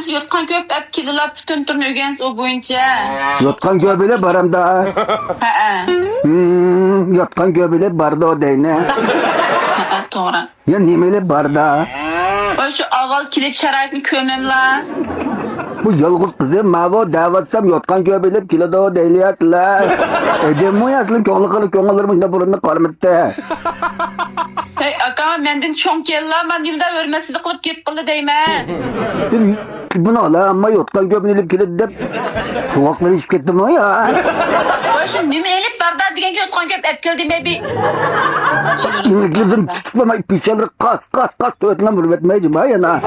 siz yotkan köp hep kilolap bütün turnu öğrensiz o boyunca. Yotkan göbele baram da. Ha. Yotkan göbele barda o deyne. Ha, doğru. Ya nimele barda. O şu aval kilit şarayetini kömem la. Bu yalğız kızı mavo davatsam yotkan göbelep kiloda o deyliyatlar. Edem o yazılın köngülürüm ne burunda karmıttı. Hey akama menden çok gel la. Ben nimde örmesizlik kılıp gep kılı deyme. Bunu ala ama yotkan göbelep kiloda dep. Soğukları içip kettim o ya. O şu nime elip barda digen ki yotkan köp hep gel demeye bir. İngilizlerden tutuklama pişeleri kas öğretmen vurvetmeyeceğim ha yana.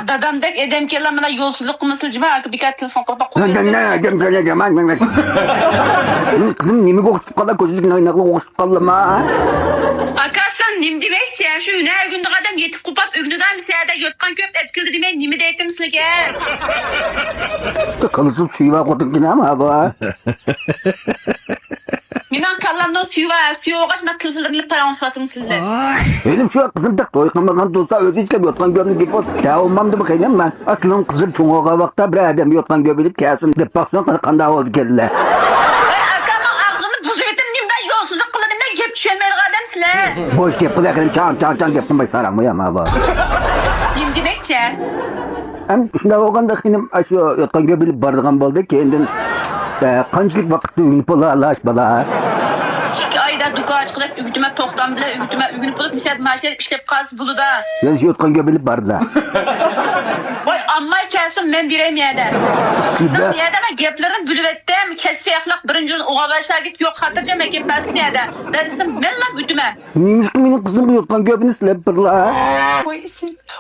Dadamdek edem ki la bana yolsuzluk kımısılcıma akı birkaç telefon kılıp koyuyor. Ne kızım nimi kokuşup kala gözlük naynaklı kokuşup kaldım ha. Akarsan nim demekçe şu ne günde kadar yetip kupap ügünden bir seyade yotkan köp etkildi demeye nimi de ettim sizle gel. Kalırsın suyu var kodun yine ama bu. Minan kallamdan suyu oğaçma tılsıldırılıp paranı sıfatım sizle. Elim şu kızım da doykanmagan dostlar özü işlem yotkan göbelip gibi olsun. Dağılmam da bakayım ben. Aslında kızım çoğuğa vakta bir adam yotkan göbelip gelsin. De baksana kanda oldu geldiler. Akamın ağzını buzubitim nimden yolsuzluk kıladım ben gep düşenmeli adam sizle. Boş gep kılakırım çan geptim bay saramı ya ma bu. Nim demekçe. Hem şunda oğanda benim şu yotkan göbelip bardağım oldu ki endin kancılık vakitte ünlü pola Allah aşbala. 2 ayda duka açıklayıp ügütüme toktan bile ügünüp bulup müşahit maaşlayıp işlep kalsı bulu da. Yani şu yotkan göbelip bardağı. Vay ammay kelsin ben bireyim yerde. Kızım yerde ben geplerini bülüvettim. Kesfi ahlak birinci oğa başlar git yok hatırcam ekip basım yerde. Dedim ben lan üdüme. Neymiş ki benim kızım bu yotkan göbelini silep bırla.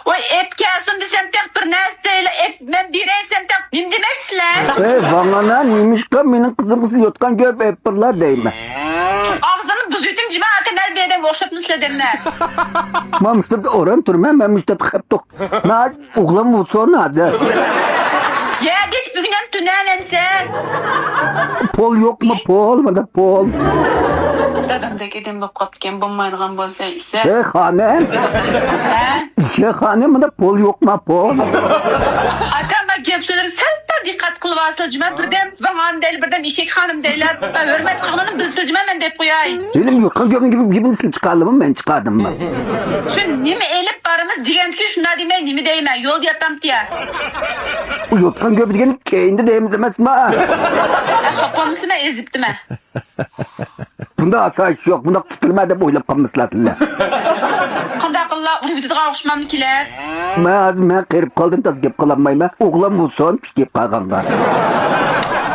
Vay ep kelsin desem tek bir nesneyle ep ben bireysem tek nim demeksin lan. Bana neymiş ki benim kızım yotkan göbelip bırla deyme. Ağzını buzuytum cima akın el bir adam okşatmışla demler. Ma müştep oran turma ben müştep hep tok. Na oğlan bu son adı. Ya geç bugün hem tünelense. Pol yok mu pol mu da pol. Dadamdaki edem bak kapken bombaydıgan bolsa ise. Hanem. He? İşe hanem da pol yok mu pol. Akam bak gep söyler sen de dikkat kılıp asılcıma birdem vahan değil birdem işek hanım deyler. Ben hürmet kılının bilsilcime ben deyip koyay. Benim yotkan göbelin gibi silip çıkardım ben çıkardım mı? Şu nimi elip barımız diyen ki şuna demey nimi değme yol yatam diye. Bu yotkan göbelin kendi de emzemez mi? Kapamısı mı ezipti mi? Bunda asayiş yok. Bunda tutulma da boylap kalması lazım. Kanda akıllı uyutuğa uçmam kiler. Ben kırıp kaldım da gep kalamayım. Oğlan bu son gep kalkanlar.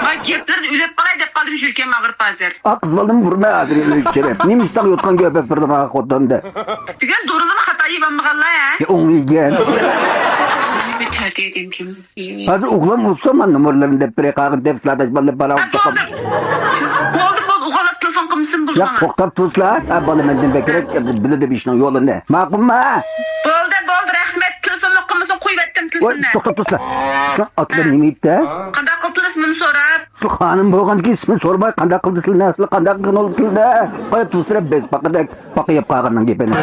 Bak geplerini ülep kalay deyip kaldım şürken mağırıp hazır. Kız valım vurma hazır içeri. Neymiş tak yotkan göbek bir de bana koddan da. Bugün doğrulama hatayı ben mağalla ya. Onu yiyen. Bir tercih edeyim kim? Hadi oğlan vursa ben numaralarını depre kakır defslada balı para Oldu bol uğalat telefon kımsın buldum ya ama. koktab tuzla. Ha balı menden bekerek bile de bir işin yolu ne? Makul ma? Boldu rahmet telefonla kımsın koyuvettim telefonla. Koktab tuzla. Atlar nimeydi? Kanda kıltın ismini sorap. Şu hanım boğan ki ismini sormay kanda kıldısıl nasıl kanda kın oldu da. Kaya tuzla bez bakıyıp kakırından gepene.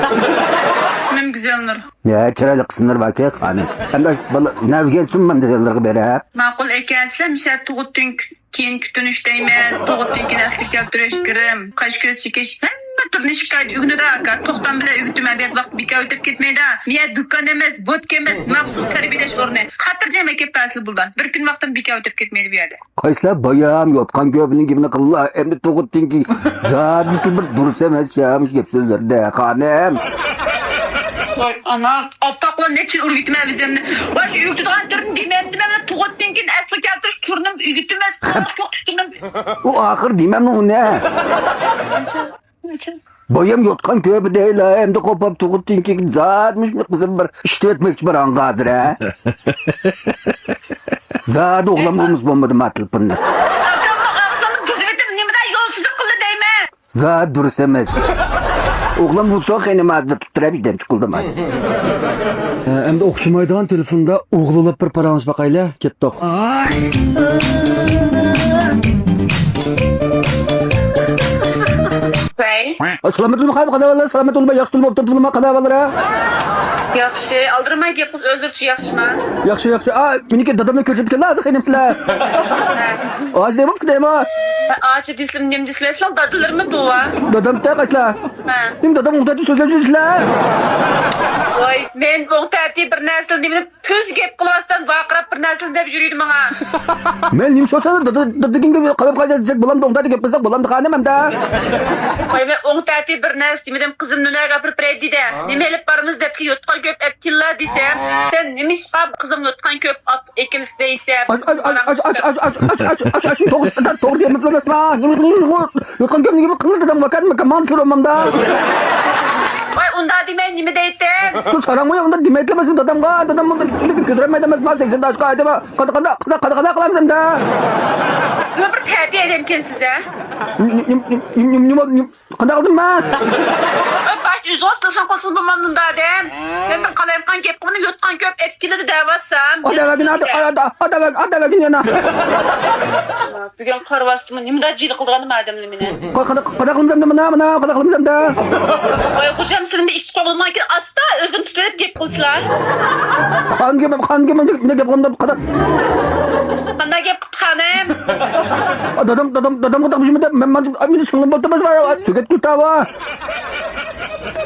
İsmim Güzelnur. Ya çıraylı kısımlar var ki hanım. Hem de nav gelsin ben de yılları beri. Makul ekense müşer tuğuttun keyin kütün işteymez. Tuğuttun keyin aslı keltüreş girim. Kaş göz çekeş. Hem turne şikayet ügünü de akar. Toktan bile ügütüme bir vakt bir ötüp gitmeydi. Niye dükkan emez, vodka emez, mahsus terbileş orne. Hatırcayım ekip persil buldan. Bir gün vaktim bir ötüp gitmeydi bir yerde. Kaysla bayağım yotkan göbünün gibine kılla. Hem de tuğuttun ki. Zat misil bir durus emez yamış gepsizlerde hanım. Vay ana, apakla ne için ürgütüme bizimle. Vay şu ügütüden durdun demeyettim hem tuğuttun keyin aslı keltüreş turnum ügütümez. Yok turnum. O ahır demem o ne? Bayım yotkan köpü değil ha. Hem de kopap tuğuttun ki zatmış mı kızım bir işte etmek için bir angazır ha. Zat oğlan bulmuş bombadım atılıp bunlar. Ağzımın kızıbetim nimeden yolsuzluk kılı değme. Zat durus emez. Oğlan bulsa kendim ağzı tutturabilirim çıkıldım hadi. Hem de okşamaydıgan telefonda oğlulap bir paranız bakayla kettik. Vay. Selamet olma kayıp kadar var. Selamet olma yaxşı olma optat olma kadar var. Yaxşı. Aldırmay gep kız öldürçü yaxşı mı? Yaxşı. Miniki dadamla köşetken lazım kenimler. Ağaç demez ki demez. Ağaçı dislim nem dislersel dadılır mı duva? Dadam tek açla. Ha. Benim dadam muhtacı sözlercizler. Vay, men bu tati bir nesl nemini püz gep kılmazsam vaqırap bir nesl dep jürüydüm ha. Men nim şosa dadagin kalıp kaçacak bulam da muhtacı gepmesek bulam da kanemem da. Vay, men on tati bir nesl nemidem kızım nuna gapırıp reddi de. Nime elip barımız dep ki yutkan köp eptilla desem. Sen nimiş qab kızım yutkan köp ap ekilis deysem. Aç. Doğru diye mutlamaz ma. Yutkan köp gibi kılır dadam vakat man sormam da. Vay, onda demen nime deyten. Sus sarang mı ya onda demetlemez mi dadam ga dadam mı kötürem edemez ma 80 taş kaydı ma kada kılamsam da. Size bir tati edemken size. Kada aldım ma. Baş yüz olsun kılsın bu mamnun da dem. Sen bir kalayım kan gep bunu yutkan köp eptilla de devassam. Adavagin yana. Bugün karvastımı nimda cil kılganım adamlı mine. Kada kılımsam da mana kada kılımsam da. Vay hocam senin bir iş sorulman ki asla özüm tutup gep kılsılar. Kan gibi ne gep kılımda kada. Kanda gep kıtkanım. Dadam kıtakmışım da ben sınırım batmaz var. Süket tutava.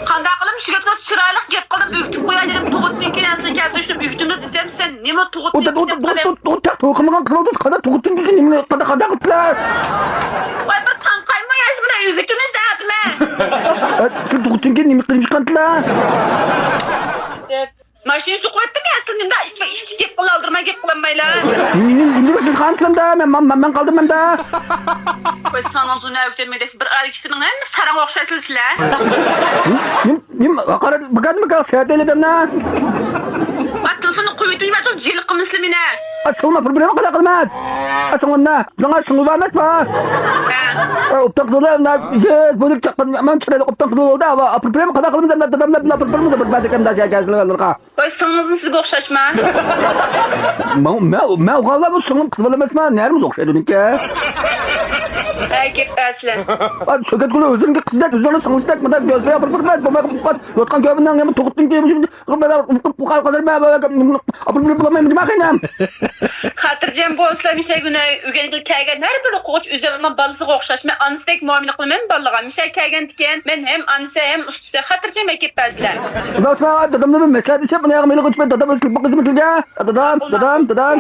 Kanda kılım şüketli çıraylık gep kıldım üktüm koyan dedim tuğutun ki yansın geldi şunu üktümüz isem sen nime tuğutun ki O tak tokumagan kıldı kada tuğutun ki nimle kada kıtlar. Vay bir kankayma yazımına üktümüz de atma. Şu tuğutun ki nimle kılmış kantılar. Maşini su kuvvettim ya aslında işte gep kıl aldırma gep kılamayla. Nimle basın kantılam da ben kaldım ben da. Vay sana zuna öktemedek bir arikisinin hem sarang okşaysın sizler. Nim akarat bakan mı kal seyahat eyledim na. Bak telefonu kuvvetini ben cil kımıslı mine. Açılma problemi kadar kılmaz. Açılma sana sınır vermez mi? Optan kılıyorum da yes bölük çaktan hemen çırayla optan kılıyorum da ama problemi kadar kılmaz da dadamla problemimiz var bazı kemda gelsin alırka. Vay sanızın size okşaşma. Ben galiba bu sınır kısmalaması mı? Neremiz okşaydın ki? Gep baslen. Bak söket kulu özürün ki kızdak üzerine sınırsızdak mı da gözle yapır pırmaz. Bu kat yotkan köbünden yemin tuğuttun ki bu kadar mı problem bulamayım demek Hatırcam bu islamışa güne ügelikli kaygan her bir koç üzerinden balısı okşaşma anıstek muamele kılmam balığa. Mişel kaygan diken ben hem anısa hem üstüse hatırcam ekip baslen. Ulan dadamla bir mesele diyeceğim bunu yakmayla koçma dadam özgür bu kızım özgür ya. Dadam.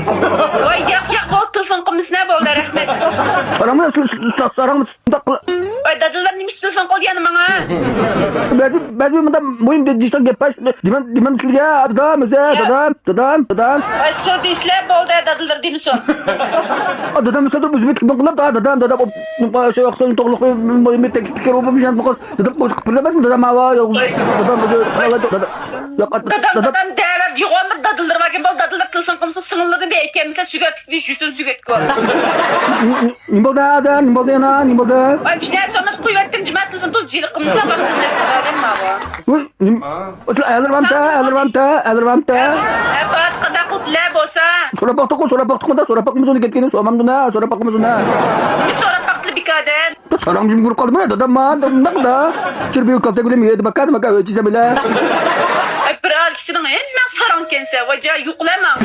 Vay yak bol telefon kımısına bol da rahmet. Sarang Vay dadılar nimiş telefon kol yanıma ha. Ben bir madem mühim de dişten gepaş dimen ya dadam. Vay sor dişler bol da dadılar değil misin? Dadam sadece bizim için bakılır da dadam şey yoksa tokluk mühim tek olmamış yani bu dadam bu problem mi dadam hava dadam Dadam değer yok ama dadılar bakın bol dadılar telefon kımısı sınırları bir ekemizle sügat bitmiş üstün sügat kol. Nimbolda. Vay bir şeyler sonra kuvvettim cemaat telefon tuz cili kımısına baktım dedim adam mı hava? Alırvam ta. Evet kadar kutlar bolsa. Sonra baktık onu getkeni sormam duna sonra bakmaz ona. Nimiş sonra baktı bir kadın. Sarang jim guru kaldım ya dadam nak da. Çırpıyor kalta gülüm yedi bakar maka ötüse bile. Ay bir al kişinin hemen sarang kense vaca yuklamam.